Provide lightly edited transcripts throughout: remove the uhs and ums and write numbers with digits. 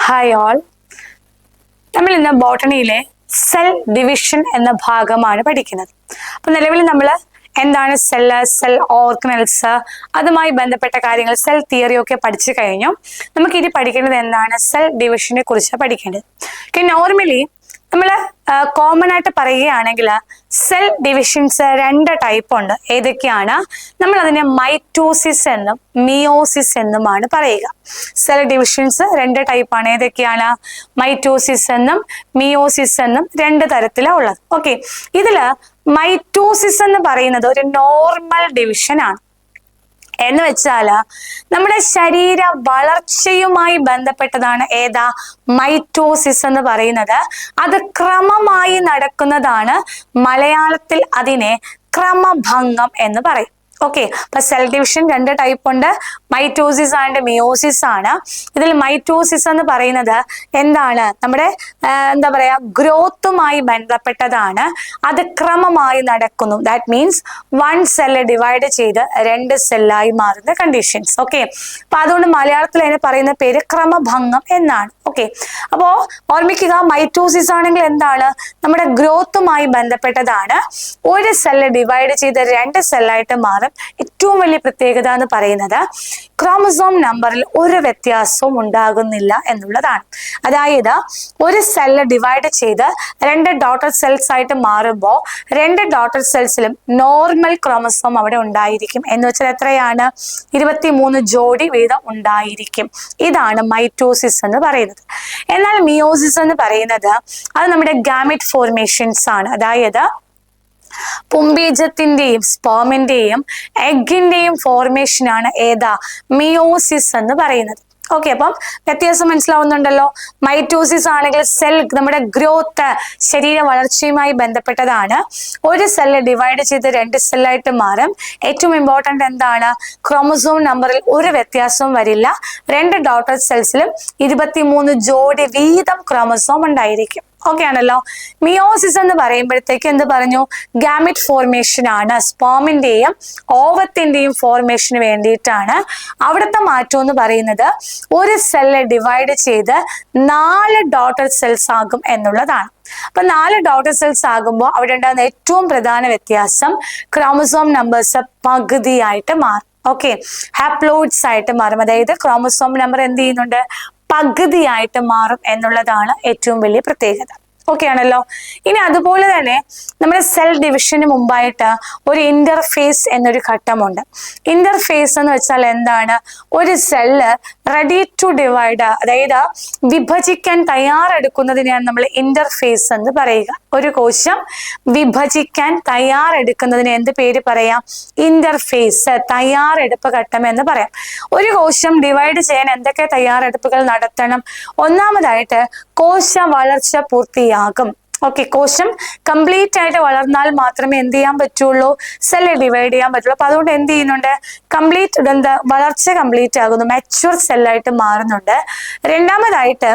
Hi all. നമ്മൾ ഇന്ന് ബോട്ടണിയിലെ cell division എന്ന ഭാഗമാണ് പഠിക്കുന്നത്. അപ്പൊ നിലവിൽ നമ്മൾ എന്താണ് സെല്ല്, സെൽ ഓർഗനൽസ്, അതുമായി ബന്ധപ്പെട്ട കാര്യങ്ങൾ, സെൽ തിയറി ഒക്കെ പഠിച്ചു കഴിഞ്ഞു. നമുക്ക് ഇനി പഠിക്കേണ്ടത് എന്താണ്? സെൽ ഡിവിഷനെ കുറിച്ച് പഠിക്കേണ്ടത്. നോർമലി നമ്മൾ കോമൺ ആയിട്ട് പറയുകയാണെങ്കിൽ സെൽ ഡിവിഷൻസ് രണ്ട് ടൈപ്പ് ഉണ്ട്. ഏതൊക്കെയാണ്? നമ്മൾ അതിനെ മൈറ്റോസിസ് എന്നും മിയോസിസ് എന്നുമാണ് പറയുക. സെൽ ഡിവിഷൻസ് രണ്ട് ടൈപ്പാണ്. ഏതൊക്കെയാണ്? മൈറ്റോസിസ് എന്നും മിയോസിസ് എന്നും രണ്ട് തരത്തിലാണ് ഉള്ളത്. ഓക്കെ, ഇതില് മൈറ്റോസിസ് എന്ന് പറയുന്നത് ഒരു നോർമൽ ഡിവിഷൻ ആണ്. എന്ന് വെച്ചാല് നമ്മുടെ ശരീര വളർച്ചയുമായി ബന്ധപ്പെട്ടതാണ്. ഏതാ? മൈറ്റോസിസ് എന്ന് പറയുന്നത്. അത് ക്രമമായി നടക്കുന്നതാണ്. മലയാളത്തിൽ അതിനെ ക്രമഭംഗം എന്ന് പറയും. ഓക്കെ, അപ്പൊ സെൽ ഡിവിഷൻ രണ്ട് ടൈപ്പ് ഉണ്ട്. മൈറ്റോസിസ് ആൻഡ് മിയോസിസ് ആണ്. ഇതിൽ മൈറ്റോസിസ് എന്ന് പറയുന്നത് എന്താണ്? നമ്മുടെ എന്താ പറയാ, ഗ്രോത്തുമായി ബന്ധപ്പെട്ടതാണ്. അത് ക്രമമായി നടക്കുന്നു. That means one cell divide ചെയ്ത് രണ്ട് സെല്ലായി മാറുന്ന കണ്ടീഷൻസ്. ഓക്കെ, അപ്പൊ അതുകൊണ്ട് മലയാളത്തിൽ അതിനെ പറയുന്ന പേര് ക്രമഭംഗം എന്നാണ്. ഓക്കെ, അപ്പോ ഓർമ്മിക്കുക, മൈറ്റോസിസ് ആണെങ്കിൽ എന്താണ്? നമ്മുടെ ഗ്രോത്തുമായി ബന്ധപ്പെട്ടതാണ്. ഒരു സെല്ല് ഡിവൈഡ് ചെയ്ത് രണ്ട് സെല്ലായിട്ട് മാറും. ഏറ്റവും വലിയ പ്രത്യേകത എന്ന് പറയുന്നത് ക്രോമസോം നമ്പറിൽ ഒരു വ്യത്യാസവും ഉണ്ടാകുന്നില്ല എന്നുള്ളതാണ്. അതായത് ഒരു സെല്ല് ഡിവൈഡ് ചെയ്ത് രണ്ട് ഡോട്ടർ സെൽസ് ആയിട്ട് മാറുമ്പോൾ രണ്ട് ഡോട്ടർ സെൽസിലും നോർമൽ ക്രോമസോം അവിടെ ഉണ്ടായിരിക്കും. എന്ന് വെച്ചാൽ എത്രയാണ്? 23 ജോഡി വീതം ഉണ്ടായിരിക്കും. ഇതാണ് മൈറ്റോസിസ് എന്ന് പറയുന്നത്. എന്നാൽ മിയോസിസ് എന്ന് പറയുന്നത് അത് നമ്മുടെ ഗാമെറ്റ് ഫോർമേഷൻസ് ആണ്. അതായത് പുംബീജത്തിന്റെയും സ്പേമിന്റെയും എഗിന്റെയും ഫോർമേഷൻ ആണ് ഏതാ? മിയോസിസ് എന്ന് പറയുന്നത്. ഓക്കെ, അപ്പം വ്യത്യാസം മനസ്സിലാവുന്നുണ്ടല്ലോ. മൈറ്റോസിസ് ആണെങ്കിൽ സെൽ നമ്മുടെ ഗ്രോത്ത്, ശരീര വളർച്ചയുമായി ബന്ധപ്പെട്ടതാണ്. ഒരു സെല്ല് ഡിവൈഡ് ചെയ്ത് രണ്ട് സെല്ലായിട്ട് മാറും. ഏറ്റവും ഇമ്പോർട്ടന്റ് എന്താണ്? ക്രോമസോം നമ്പറിൽ ഒരു വ്യത്യാസവും വരില്ല. രണ്ട് ഡോട്ടർ സെൽസിലും 23 ജോഡി വീതം ക്രോമസോം ഉണ്ടായിരിക്കും. ഓക്കെ ആണല്ലോ. മിയോസിസ് എന്ന് പറയുമ്പോഴത്തേക്ക് എന്ത് പറഞ്ഞു? ഗാമിറ്റ് ഫോർമേഷൻ ആണ്. സ്പേമിന്റെയും ഓവത്തിന്റെയും ഫോർമേഷന് വേണ്ടിയിട്ടാണ്. അവിടുത്തെ മാറ്റം എന്ന് പറയുന്നത് ഒരു സെല്ല് ഡിവൈഡ് ചെയ്ത് 4 ഡോട്ടർ സെൽസ് ആകും എന്നുള്ളതാണ്. അപ്പൊ 4 ഡോട്ടർ സെൽസ് ആകുമ്പോൾ അവിടെ ഉണ്ടാകുന്ന ഏറ്റവും പ്രധാന വ്യത്യാസം ക്രോമസോം നമ്പേഴ്സ് പകുതിയായിട്ട് മാറും. ഓക്കെ, ഹാപ്ലോയിഡ്സ് ആയിട്ട് മാറും. അതായത് ക്രോമസോം നമ്പർ എന്ത് ചെയ്യുന്നുണ്ട്? പകുതിയായിട്ട് മാറും എന്നുള്ളതാണ് ഏറ്റവും വലിയ പ്രത്യേകത. ഓക്കെ ആണല്ലോ. ഇനി അതുപോലെ തന്നെ നമ്മുടെ സെൽ ഡിവിഷന് മുമ്പായിട്ട് ഒരു ഇന്റർഫേസ് എന്നൊരു ഘട്ടമുണ്ട്. ഇന്റർഫേസ് എന്ന് വെച്ചാൽ എന്താണ്? ഒരു സെല്ല് റെഡി ടു ഡിവൈഡ്, അതായത് വിഭജിക്കാൻ തയ്യാറെടുക്കുന്നതിനെയാണ് നമ്മൾ ഇന്റർഫേസ് എന്ന് പറയുക. ഒരു കോശം വിഭജിക്കാൻ തയ്യാറെടുക്കുന്നതിന് എന്ത് പേര് പറയാം? ഇന്റർഫേസ്, തയ്യാറെടുപ്പ് ഘട്ടം എന്ന് പറയാം. ഒരു കോശം ഡിവൈഡ് ചെയ്യാൻ എന്തൊക്കെ തയ്യാറെടുപ്പുകൾ നടത്തണം? ഒന്നാമതായിട്ട് കോശ വളർച്ച പൂർത്തിയാകും. ഓക്കെ, കോശം കംപ്ലീറ്റ് ആയിട്ട് വളർന്നാൽ മാത്രമേ എന്ത് ചെയ്യാൻ പറ്റുള്ളൂ? സെല്ല് ഡിവൈഡ് ചെയ്യാൻ പറ്റുള്ളൂ. അപ്പൊ അതുകൊണ്ട് എന്ത് ചെയ്യുന്നുണ്ട്? കംപ്ലീറ്റ് എന്താ, വളർച്ച കംപ്ലീറ്റ് ആകുന്നു, മാച്യൂർ സെല്ലായിട്ട് മാറുന്നുണ്ട്. രണ്ടാമതായിട്ട്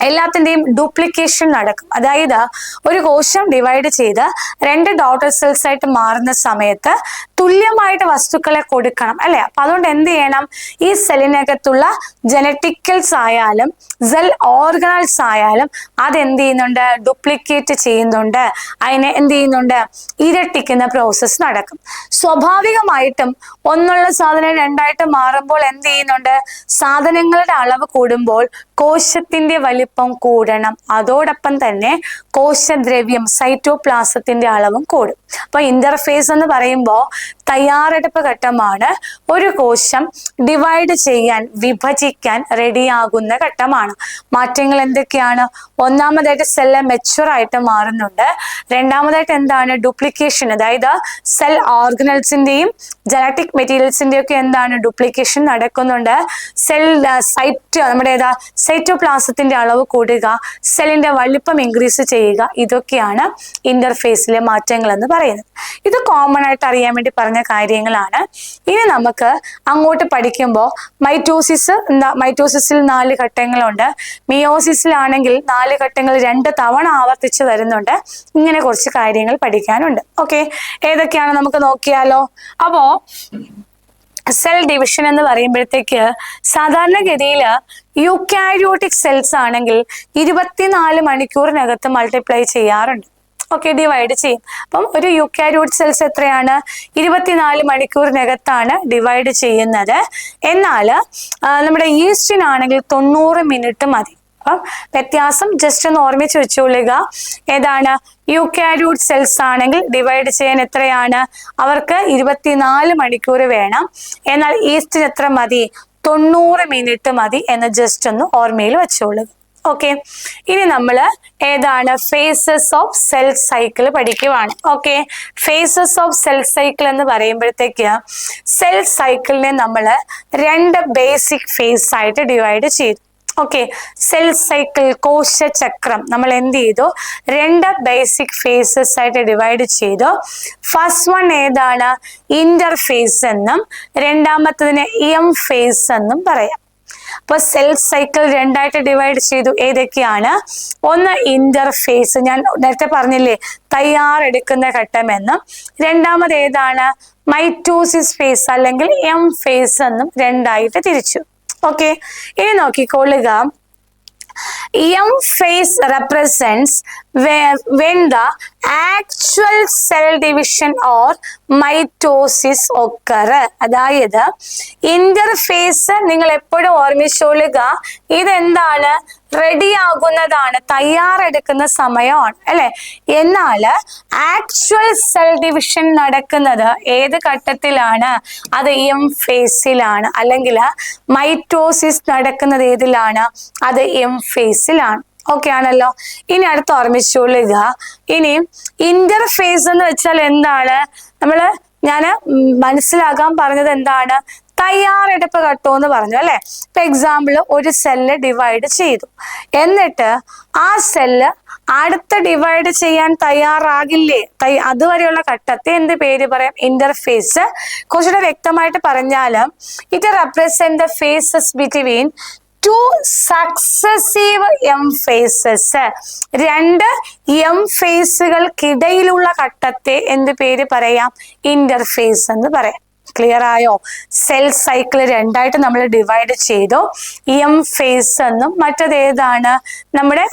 എല്ലാത്തിന്റെയും ഡ്യൂപ്ലിക്കേഷൻ നടക്കും. അതായത് ഒരു കോശം ഡിവൈഡ് ചെയ്ത് രണ്ട് ഡോട്ടർ സെൽസ് ആയിട്ട് മാറുന്ന സമയത്ത് തുല്യമായിട്ട് വസ്തുക്കളെ കൊടുക്കണം, അല്ലെ? അപ്പൊ അതുകൊണ്ട് എന്ത് ചെയ്യണം? ഈ സെല്ലിനകത്തുള്ള ജനറ്റിക്കൽസ് ആയാലും സെൽ ഓർഗനൽസ് ആയാലും അതെന്ത് ചെയ്യുന്നുണ്ട്? ഡ്യൂപ്ലിക്കേറ്റ് ചെയ്യുന്നുണ്ട്. അതിനെ എന്ത് ചെയ്യുന്നുണ്ട്? ഇരട്ടിക്കുന്ന പ്രോസസ്സ് നടക്കും. സ്വാഭാവികമായിട്ടും ഒന്നുള്ള സാധനം രണ്ടായിട്ട് മാറുമ്പോൾ എന്ത് ചെയ്യുന്നുണ്ട്? സാധനങ്ങളുടെ അളവ് കൂടുമ്പോൾ കോശത്തിന്റെ വലിപ്പം കൂടണം. അതോടൊപ്പം തന്നെ കോശദ്രവ്യം, സൈറ്റോപ്ലാസത്തിന്റെ അളവും കൂടും. അപ്പൊ ഇന്റർഫേസ് എന്ന് പറയുമ്പോൾ തയ്യാറെടുപ്പ് ഘട്ടമാണ്. ഒരു കോശം ഡിവൈഡ് ചെയ്യാൻ, വിഭജിക്കാൻ റെഡിയാകുന്ന ഘട്ടമാണ്. മാറ്റങ്ങൾ എന്തൊക്കെയാണ്? ഒന്നാമതായിട്ട് സെല്ല് മെച്യൂർ ആയിട്ട് മാറുന്നുണ്ട്. രണ്ടാമതായിട്ട് എന്താണ്? ഡ്യൂപ്ലിക്കേഷൻ, അതായത് സെൽ ഓർഗനൽസിന്റെയും ജനറ്റിക് മെറ്റീരിയൽസിന്റെയും ഒക്കെ എന്താണ്? ഡ്യൂപ്ലിക്കേഷൻ നടക്കുന്നുണ്ട്. സെൽ സൈറ്റ്, നമ്മുടെ ഏതാ, സൈറ്റോപ്ലാസത്തിന്റെ അളവ് കൂടുക, സെല്ലിന്റെ വലിപ്പം ഇൻക്രീസ് ചെയ്യുക. ഇതൊക്കെയാണ് ഇന്റർഫേസിലെ മാറ്റങ്ങൾ എന്ന് പറയുന്നത്. ഇത് കോമൺ ആയിട്ട് അറിയാൻ വേണ്ടി പറഞ്ഞ കാര്യങ്ങളാണ്. ഇനി നമുക്ക് അങ്ങോട്ട് പഠിക്കുമ്പോൾ മൈറ്റോസിസ്, മൈറ്റോസിസിൽ 4 ഘട്ടങ്ങളുണ്ട്. മിയോസിസിലാണെങ്കിൽ 4 ഘട്ടങ്ങൾ 2 തവണ ആവർത്തിച്ച് വരുന്നുണ്ട്. ഇങ്ങനെ കുറച്ച് കാര്യങ്ങൾ പഠിക്കാനുണ്ട്. ഓക്കെ, ഏതൊക്കെയാണ് നമുക്ക് നോക്കിയാലോ. അപ്പോ സെൽ ഡിവിഷൻ എന്ന് പറയുമ്പോഴത്തേക്ക് സാധാരണഗതിയിൽ യൂക്കാരിയോട്ടിക് സെൽസ് ആണെങ്കിൽ 24 മണിക്കൂറിനകത്ത് മൾട്ടിപ്ലൈ ചെയ്യാറുണ്ട്. ഓക്കെ, ഡിവൈഡ് ചെയ്യും. അപ്പം ഒരു യൂക്കാരിയോട്ട് സെൽസ് എത്രയാണ്? 24 മണിക്കൂറിനകത്താണ് ഡിവൈഡ് ചെയ്യുന്നത്. എന്നാൽ നമ്മുടെ ഈസ്റ്റിനാണെങ്കിൽ 90 മിനിറ്റ് മതി. അപ്പം വ്യത്യാസം ജസ്റ്റ് ഒന്ന് ഓർമ്മിച്ച് വെച്ചോളുക. ഏതാണ്? യൂക്കാരിയോട്ട് സെൽസ് ആണെങ്കിൽ ഡിവൈഡ് ചെയ്യാൻ എത്രയാണ്? അവർക്ക് 24 മണിക്കൂർ വേണം. എന്നാൽ ഈസ്റ്റിന് എത്ര മതി? 90 മിനിറ്റ് മതി എന്ന് ജസ്റ്റ് ഒന്ന് ഓർമ്മയിൽ വെച്ചോളുക. ഓക്കെ, ഇനി നമ്മൾ ഏതാണ്? ഫേസസ് ഓഫ് സെൽ സൈക്കിൾ പഠിക്കുവാണ്. Okay, phases of cell cycle എന്ന് പറയുമ്പോഴത്തേക്ക് സെൽ സൈക്കിളിനെ നമ്മൾ 2 ബേസിക് ഫേസ് ആയിട്ട് ഡിവൈഡ് ചെയ്തു. ഓക്കെ, സെൽ സൈക്കിൾ കോശചക്രം നമ്മൾ എന്ത് ചെയ്തു? 2 ബേസിക് ഫേസസ് ആയിട്ട് ഡിവൈഡ് ചെയ്തു. ഫസ്റ്റ് വൺ ഏതാണ്? ഇന്റർഫേസ് എന്നും രണ്ടാമത്തതിനെ എം ഫേസ് എന്നും പറയാം. അപ്പൊ സെൽ സൈക്കിൾ 2ആയിട്ട് ഡിവൈഡ് ചെയ്തു. ഏതൊക്കെയാണ്? ഒന്ന് ഇന്റർഫേസ്, ഞാൻ നേരത്തെ പറഞ്ഞില്ലേ തയ്യാറെടുക്കുന്ന ഘട്ടം എന്നും. രണ്ടാമത് ഏതാണ്? മൈറ്റോസിസ് ഫേസ് അല്ലെങ്കിൽ എം ഫേസ് എന്നും 2ആയിട്ട് തിരിച്ചു. ഓക്കെ, ഇനി നോക്കിക്കൊള്ളുക. M phase represents when the actual cell division or mitosis occur. അതായത് ഇന്റർഫേസ് നിങ്ങൾ എപ്പോഴും ഓർമ്മിച്ചോളുക, ഇതെന്താണ്? റെഡി ആകുന്നതാണ്, തയ്യാറെടുക്കുന്ന സമയമാണ് അല്ലെ. എന്നാൽ ആക്ച്വൽ സെൽ ഡിവിഷൻ നടക്കുന്നത് ഏത് ഘട്ടത്തിലാണ്? അത് എം ഫേസിലാണ്. അല്ലെങ്കിൽ മൈറ്റോസിസ് നടക്കുന്നത് ഏതിലാണ്? അത് എം ഫേസിലാണ്. ഓക്കെ ആണല്ലോ. ഇനി അടുത്ത് ഓർമ്മിച്ചോളുക. ഇനി ഇന്റർഫേസ് എന്ന് വെച്ചാൽ എന്താണ്? ഞാൻ മനസ്സിലാക്കാൻ പറഞ്ഞത് എന്താണ്? തയ്യാറെടുപ്പ് ഘട്ടം എന്ന് പറഞ്ഞു അല്ലെ. ഇപ്പൊ എക്സാമ്പിൾ, ഒരു സെല്ല് ഡിവൈഡ് ചെയ്തു, എന്നിട്ട് ആ സെല്ല് അടുത്ത ഡിവൈഡ് ചെയ്യാൻ തയ്യാറാകില്ലേ? അതുവരെയുള്ള ഘട്ടത്തെ എന്ത് പേര് പറയാം? ഇന്റർഫേസ്. കുറച്ചുകൂടെ വ്യക്തമായിട്ട് പറഞ്ഞാൽ it represent the phases between 2 successive M phases. 2 M ഫേസുകൾക്കിടയിലുള്ള ഘട്ടത്തെ എന്ത് പേര് പറയാം? ഇന്റർഫേസ് എന്ന് പറയാം. ക്ലിയർ ആയോ? സെൽ സൈക്കിൾ 2ആയിട്ട് നമ്മൾ ഡിവൈഡ് ചെയ്തു. എം ഫേസ് എന്നും മറ്റത് ഏതാണ്? നമ്മുടെ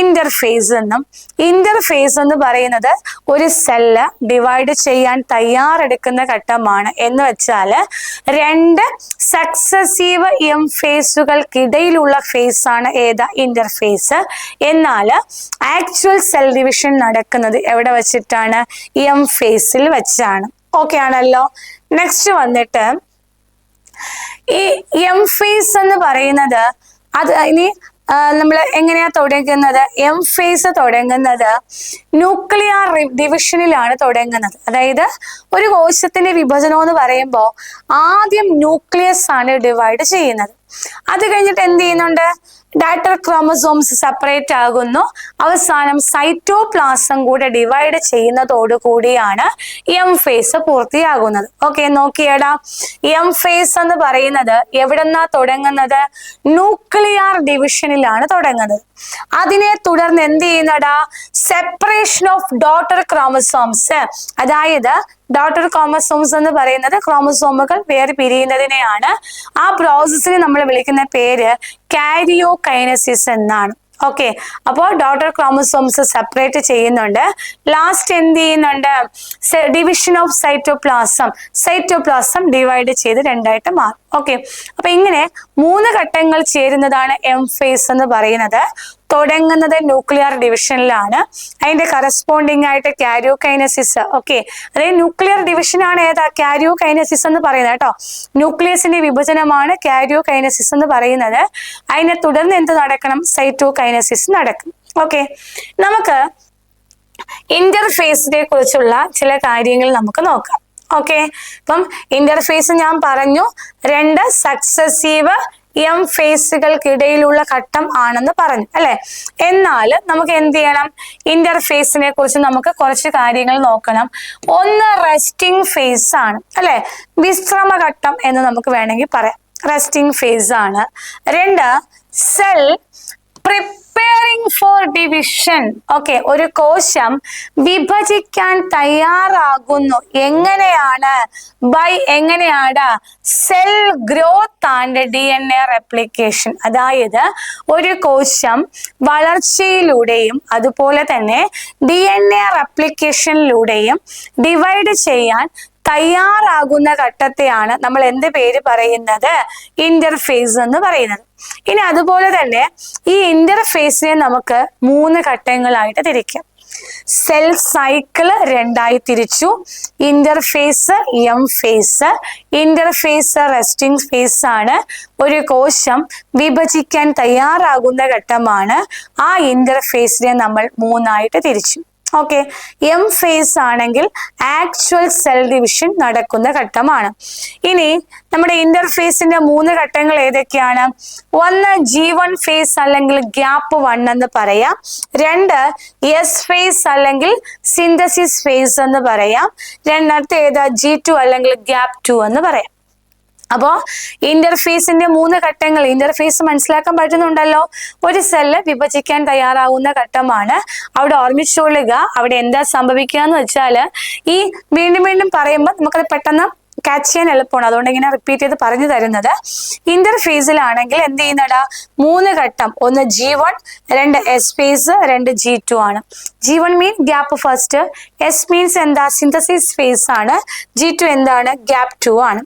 ഇന്റർഫേസ് എന്നും. ഇന്റർഫേസ് എന്ന് പറയുന്നത് ഒരു സെല്ല് ഡിവൈഡ് ചെയ്യാൻ തയ്യാറെടുക്കുന്ന ഘട്ടമാണ്. എന്ന് വെച്ചാൽ 2 സക്സസീവ് എം ഫേസുകൾക്കിടയിലുള്ള ഫേസ് ആണ് ഇന്റർഫേസ്. എന്നാൽ ആക്ച്വൽ സെൽ ഡിവിഷൻ നടക്കുന്നത് എവിടെ വെച്ചിട്ടാണ്? എം ഫേസിൽ വെച്ചാണ്. ഓക്കെ ആണല്ലോ. നെക്സ്റ്റ് വന്നിട്ട് ഈ എം ഫേസ് എന്ന് പറയുന്നത് അത് ഇനി നമ്മൾ എങ്ങനെയാ തുടങ്ങുന്നത്? എം ഫേസ് തുടങ്ങുന്നത് ന്യൂക്ലിയർ ഡിവിഷനിലാണ് തുടങ്ങുന്നത്. അതായത് ഒരു കോശത്തിന്റെ വിഭജനം എന്ന് പറയുമ്പോൾ ആദ്യം ന്യൂക്ലിയസ് ആണ് ഡിവൈഡ് ചെയ്യുന്നത്. അത് കഴിഞ്ഞിട്ട് എന്ത് ചെയ്യുന്നുണ്ട്? ഡാറ്റർ ക്രോമസോംസ് സെപ്പറേറ്റ് ആകുന്നു. അവസാനം സൈറ്റോപ്ലാസം കൂടെ ഡിവൈഡ് ചെയ്യുന്നതോടു കൂടിയാണ് എം ഫേസ് പൂർത്തിയാകുന്നത്. ഓക്കെ, നോക്കിയടാ. എം ഫേസ് എന്ന് പറയുന്നത് എവിടെന്നാ തുടങ്ങുന്നത്? ന്യൂക്ലിയർ ഡിവിഷനിലാണ് തുടങ്ങുന്നത്. അതിനെ തുടർന്ന് എന്ത് ചെയ്യുന്നടാ? Separation of daughter chromosomes. അതായത് ഡോട്ടർ ക്രോമസോംസ് എന്ന് പറയുന്നത് ക്രോമസോമുകൾ വേറെ പിരിയുന്നതിനെയാണ്. ആ പ്രോസസ്സിനെ നമ്മൾ വിളിക്കുന്ന പേര് കാരിയോകൈനസിസ് എന്നാണ്. ഓക്കെ, അപ്പോൾ ഡോട്ടർ ക്രോമസോംസ് സെപ്പറേറ്റ് ചെയ്യുന്നുണ്ട്. ലാസ്റ്റ് എന്ത് ചെയ്യുന്നുണ്ട്? ഡിവിഷൻ ഓഫ് സൈറ്റോപ്ലാസം ഡിവൈഡ് ചെയ്ത് 2ആയിട്ട് മാറും. ഓക്കെ, അപ്പൊ ഇങ്ങനെ 3 ഘട്ടങ്ങൾ ചേരുന്നതാണ് എം ഫേസ് എന്ന് പറയുന്നത്. തുടങ്ങുന്നത് ന്യൂക്ലിയർ ഡിവിഷനിലാണ്. അതിന്റെ കറസ്പോണ്ടിങ് ആയിട്ട് കാരിയോകൈനസിസ്. ഓക്കെ, അതായത് ന്യൂക്ലിയർ ഡിവിഷൻ ആണ് കാരിയോകൈനസിസ് എന്ന് പറയുന്നത് കേട്ടോ. ന്യൂക്ലിയസിന്റെ വിഭജനമാണ് കാരിയോകൈനസിസ് എന്ന് പറയുന്നത്. അതിനെ തുടർന്ന് എന്ത് നടക്കണം? സൈറ്റോകൈനസിസ് നടക്കും. ഓക്കെ, നമുക്ക് ഇന്റർഫേസിനെ കുറിച്ചുള്ള ചില കാര്യങ്ങൾ നമുക്ക് നോക്കാം. ഓക്കെ, ഇപ്പം ഇന്റർഫേസ് ഞാൻ പറഞ്ഞു 2 സക്സസീവ് എം ഫേസുകൾക്കിടയിലുള്ള ഘട്ടം ആണെന്ന് പറഞ്ഞു അല്ലെ. എന്നാൽ നമുക്ക് എന്ത് ചെയ്യണം? ഇന്റർഫേസിനെ കുറിച്ച് നമുക്ക് കുറച്ച് കാര്യങ്ങൾ നോക്കണം. ഒന്ന് റെസ്റ്റിംഗ് ഫേസ് ആണ് അല്ലെ, വിശ്രമഘട്ടം എന്ന് നമുക്ക് വേണമെങ്കിൽ പറയാം. റെസ്റ്റിംഗ് ഫേസ് ആണ്. 2 cell preparing waiting for division. Okay, ഒരു കോശം വിഭജിക്കാൻ തയ്യാറാകുന്നു. എങ്ങനെയാണ്? ബൈ എങ്ങനെയാണ്? Cell growth and DNA replication. അതായത് ഒരു കോശം വളർച്ചയിലൂടെയും അതുപോലെ തന്നെ DNA റെപ്ലിക്കേഷനിലൂടെയും ഡിവൈഡ് ചെയ്യാൻ തയ്യാറാകുന്ന ഘട്ടത്തെയാണ് നമ്മൾ എന്ത് പേര് പറയുന്നത്? ഇന്റർഫേസ് എന്ന് പറയുന്നത്. ഇനി അതുപോലെ തന്നെ ഈ ഇന്റർഫേസിനെ നമുക്ക് 3 ഘട്ടങ്ങളായിട്ട് തിരിക്കാം. സെൽ സൈക്കിള് 2ആയി തിരിച്ചു. Interphase, M phase. Interphase resting phase ആണ്. ഒരു കോശം വിഭജിക്കാൻ തയ്യാറാകുന്ന ഘട്ടമാണ്. ആ ഇന്റർഫേസിനെ നമ്മൾ 3ആയിട്ട് തിരിച്ചു. ഓക്കെ, എം ഫേസ് ആണെങ്കിൽ ആക്ച്വൽ സെൽ ഡിവിഷൻ നടക്കുന്ന ഘട്ടമാണ്. ഇനി നമ്മുടെ ഇന്റർഫേസിന്റെ 3 ഘട്ടങ്ങൾ ഏതൊക്കെയാണ്? 1 G1 ഫേസ് അല്ലെങ്കിൽ ഗ്യാപ്പ് 1 എന്ന് പറയാം. 2 എസ് ഫേസ് അല്ലെങ്കിൽ സിന്തസിസ് ഫേസ് എന്ന് പറയാം. രണ്ടാമത്തെ ഏതാ? G2 അല്ലെങ്കിൽ ഗ്യാപ്പ് 2 എന്ന് പറയാം. അപ്പോ ഇന്റർഫേസിന്റെ 3 ഘട്ടങ്ങൾ, ഇന്റർഫേസ് മനസ്സിലാക്കാൻ പറ്റുന്നുണ്ടല്ലോ. ഒരു സെല്ല് വിഭജിക്കാൻ തയ്യാറാവുന്ന ഘട്ടമാണ്. അവിടെ ഓർമ്മിച്ചുകൊള്ളുക, അവിടെ എന്താ സംഭവിക്കുക എന്ന് വെച്ചാല് ഈ വീണ്ടും വീണ്ടും പറയുമ്പോൾ നമുക്കത് പെട്ടെന്ന് ക്യാച്ച് ചെയ്യാൻ എളുപ്പമാണ്. അതുകൊണ്ട് ഇങ്ങനെ റിപ്പീറ്റ് ചെയ്ത് പറഞ്ഞു തരുന്നത്. ഇന്റർഫേസിലാണെങ്കിൽ എന്ത് ചെയ്യുന്നടാ? 3 ഘട്ടം. 1 G1, 2 എസ് ഫേസ്, 2 G2 ആണ്. G1 മീൻ ഗ്യാപ്പ് ഫസ്റ്റ്, എസ് മീൻസ് എന്താ? സിന്തസിസ് ഫേസ് ആണ്. G2 എന്താണ്? ഗ്യാപ്പ് 2 ആണ്.